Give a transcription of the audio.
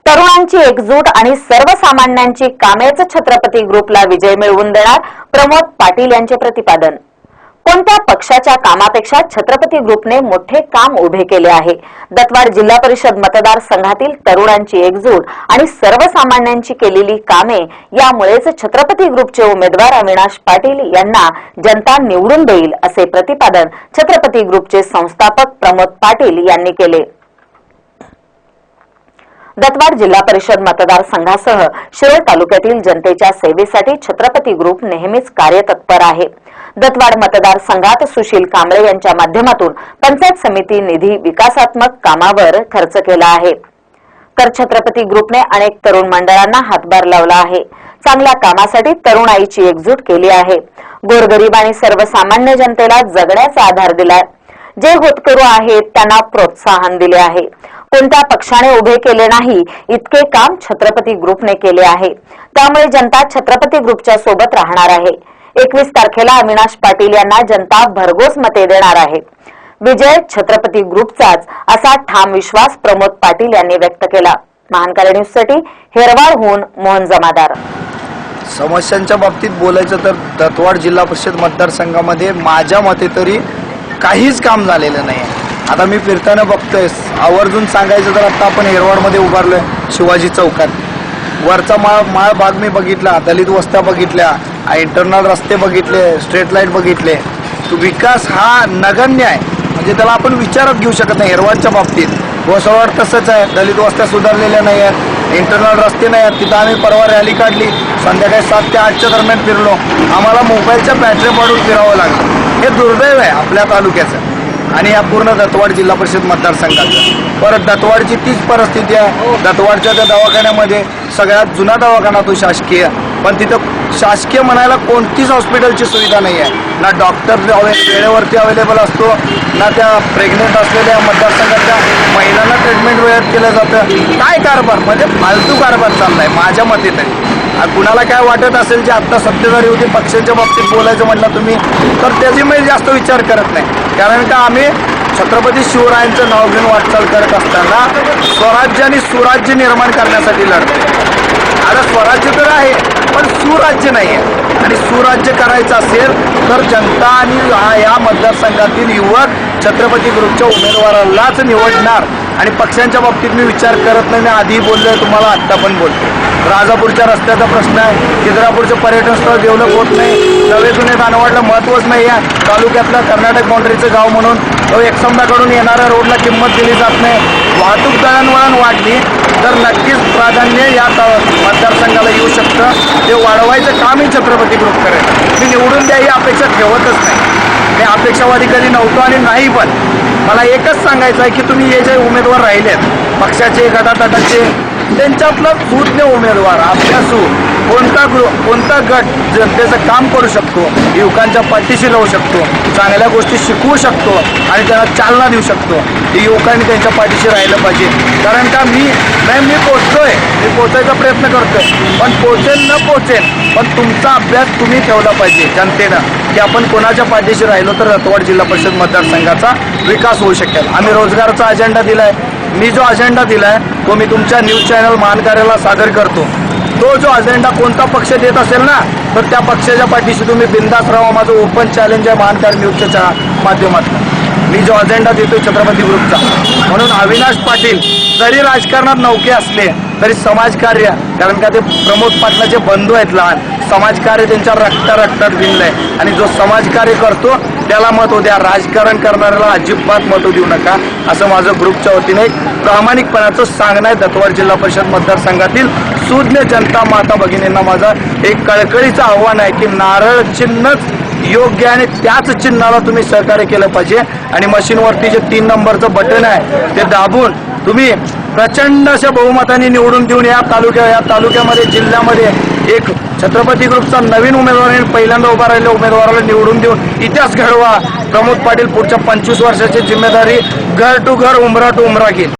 तरुणांची एकजूट आणि सर्वसामान्यांची कामेच छत्रपती ग्रुपला विजय मिळवून देणार, प्रमोद पाटील यांचे प्रतिपादन। कोणत्या पक्षाच्या कामापेक्षा छत्रपती ग्रुपने मोठे काम उभे केले आहे। दत्तवाड जिल्हा परिषद मतदारसंघातील तरुणांची एकजूट आणि सर्वसामान्यांची केलेली कामे यामुळेच छत्रपती ग्रुपचे उमेदवार अविनाश पाटील यांना जनता निवडून देईल, असे प्रतिपादन छत्रपती ग्रुपचे संस्थापक प्रमोद पाटील यांनी केले। दत्तवाड जिल्हा परिषद मतदारसंघासह शिरोळ तालुक्यातील जनतेच्या सेवेसाठी छत्रपती ग्रुप नेहमीच कार्यतत्पर आहे। दत्तवाड मतदारसंघात सुशील कांबळे यांच्या माध्यमातून पंचायत समिती निधी विकासात्मक कामावर खर्च केला आहे, तर छत्रपती ग्रुपने अनेक तरुण मंडळांना हातभार लावला आहे। चांगल्या कामासाठी तरुणाईची एकजूट केली आहे। गोरगरीब आणि सर्वसामान्य जनतेला जगण्याचा आधार दिलाय। जे होतकरू आहेत त्यांना प्रोत्साहन दिले आहे। कोणत्या पक्षाने उभे केले नाही इतके काम छत्रपती ग्रुपने केले आहे। त्यामुळे जनता छत्रपती ग्रुपच्या सोबत राहणार आहे। 21 तारखेला अविनाश पाटील यांना जनता भरघोस मते देणार आहे। विजय छत्रपती ग्रुपचाच, असा ठाम विश्वास प्रमोद पाटील यांनी व्यक्त केला। महानकारी न्यूजसाठी हेरवाळहून मोहन जमादार। समस्यांच्या बाबतीत बोलायचं तर दत्तवाड जिल्हा परिषद मतदारसंघामध्ये माझ्या मते तरी काहीच काम झालेलं नाही। आता मी फिरताना बघतोय, आवर्जून सांगायचं तर आता आपण हेरवाडमध्ये उभारलोय शिवाजी चौकात। वरचा माळ भाग मी बघितला, दलित वस्त्या बघितल्या, इंटरनल रस्ते बघितले, स्ट्रीट लाईट बघितले। तो विकास हा नगण्य आहे, म्हणजे त्याला आपण विचारात घेऊ शकत नाही। हेरवाडच्या बाबतीत वसवाड तसंच आहे, दलित वस्त्या सुधारलेल्या नाही आहेत, इंटरनल रस्ते नाही आहेत। तिथं आम्ही परवा रॅली काढली, संध्याकाळी 7 ते 8च्या दरम्यान फिरलो। आम्हाला मोबाईलच्या बॅटरी पाडून फिरावं लागलं। हे दुर्दैव आहे आपल्या तालुक्याचं आणि या पूर्ण दत्तवाड जिल्हा परिषद मतदारसंघाचं। परत दत्तवाडची तीच परिस्थिती आहे। दत्तवाडच्या त्या दवाखान्यामध्ये सगळ्यात जुना दवाखाना तो शासकीय, पण तिथं शासकीय म्हणायला कोणतीच हॉस्पिटलची सुविधा नाही आहे। ना डॉक्टर वेळेवरती अवेलेबल असतो, ना त्या प्रेग्नेंट असलेल्या मतदारसंघाच्या महिलांना ट्रीटमेंट वेळेत केलं जातं। काय कारभार, म्हणजे फालतू कारभार चाललाय माझ्या मते तरी। कुणाला काय वाटत असेल जे आत्ता सत्तेधारी होती पक्षाच्या बाबतीत बोलायचं म्हटलं तुम्ही तर त्याची मी जास्त विचार करत नाही। कारण का आम्ही छत्रपती शिवरायांचं नाव घेऊन वाटचाल करत असताना स्वराज्य आणि सुराज्य निर्माण करण्यासाठी लढतो। आता स्वराज्य तर आहे पण सुराज्य नाही आहे, आणि सुराज्य करायचं असेल तर जनता आणि या मतदारसंघातील युवक छत्रपती ग्रुपच्या उमेदवारालाच निवडणार। आणि पक्षांच्या बाबतीत मी विचार करत नाही। मी आधी बोललोय, तुम्हाला आत्ता पण बोलतो। राजापूरच्या रस्त्याचा प्रश्न आहे, खिद्रापूरचं पर्यटन स्थळ डेव्हलप होत नाही, नवे जुने दानवाडला महत्त्वच नाही आहे। तालुक्यातलं कर्नाटक बाउंड्रीचं गाव म्हणून एकसंधाकडून येणाऱ्या रोडला किंमत दिली जात नाही। वाहतूक दळणवळण वाढली तर नक्कीच प्राधान्य या मतदारसंघाला येऊ शकतं। ते वाढवायचं कामही छत्रपती ग्रुप करेल। मी निवडून द्या ही अपेक्षा ठेवतच नाही। मी अपेक्षावादी कधी नव्हतो आणि नाही, पण मला एकच सांगायचं आहे की तुम्ही हे जे उमेदवार राहिलेत पक्षाचे गटातटाचे, त्यांच्यातला सुज्ञ उमेदवार अभ्यासू कोणता गट जनतेचं काम करू शकतो, युवकांच्या पाठीशी राहू शकतो, चांगल्या गोष्टी शिकवू शकतो आणि त्यांना चालना देऊ शकतो, ते युवकांनी त्यांच्या पाठीशी राहिलं पाहिजे। कारण का मी पोचायचा प्रयत्न करतोय, पण पोचेल न पोचेल पण तुमचा अभ्यास तुम्ही ठेवला पाहिजे जनतेनं, की आपण कोणाच्या पाठीशी राहिलो तर दत्तवाड जिल्हा परिषद मतदारसंघाचा विकास होऊ शकेल। आम्ही रोजगाराचा अजेंडा दिलाय। मी जो अजेंडा दिलाय तो मी तुमच्या न्यूज चॅनल महानकार्याला सादर करतो। तो जो अजेंडा कोणता पक्ष देत असेल ना तर त्या पक्षाच्या पाठीशी तुम्ही बिंदास राहा। माझं ओपन चॅलेंज आहे महानकार न्यूजच्या माध्यमातून। मी जो अजेंडा देतोय छत्रपती ग्रुपचा, म्हणून अविनाश पाटील जरी राजकारणात नौके असले तरी समाजकार्य, कारण का ते प्रमोद पाटलाचे बंधू आहेत लहान, समाजकार्य त्यांच्या रक्तात भिनलंय आणि जो समाजकार्य करतो त्याला मत द्या। राजकारण करणाऱ्याला अजिबात मत देऊ नका, असं माझं ग्रुपच्या वतीने एक प्रामाणिकपणाचं सांगणं आहे। दत्तवाड जिल्हा परिषद मतदारसंघातील सुज्ञ जनता माता भगिनींना माझं एक कळकळीचं आव्हान आहे की नारळ चिन्हच योग्य आणि त्याच चिन्हाला तुम्ही सहकार्य केलं पाहिजे। आणि मशीनवरती जे 3 नंबरचं बटन आहे ते दाबून तुम्ही प्रचंड अशा बहुमताने निवडून देऊन या तालुक्यामध्ये जिल्ह्यामध्ये एक छत्रपती ग्रुपचा नवीन उमेदवार पहिल्यांदा उभा राहिलेल्या उमेदवाराला निवडून देऊन इतिहास घडवा। प्रमोद पाटील पुढच्या 25 वर्षाची जिम्मेदारी घर टू घर, उमरा टू उमरा घेईल।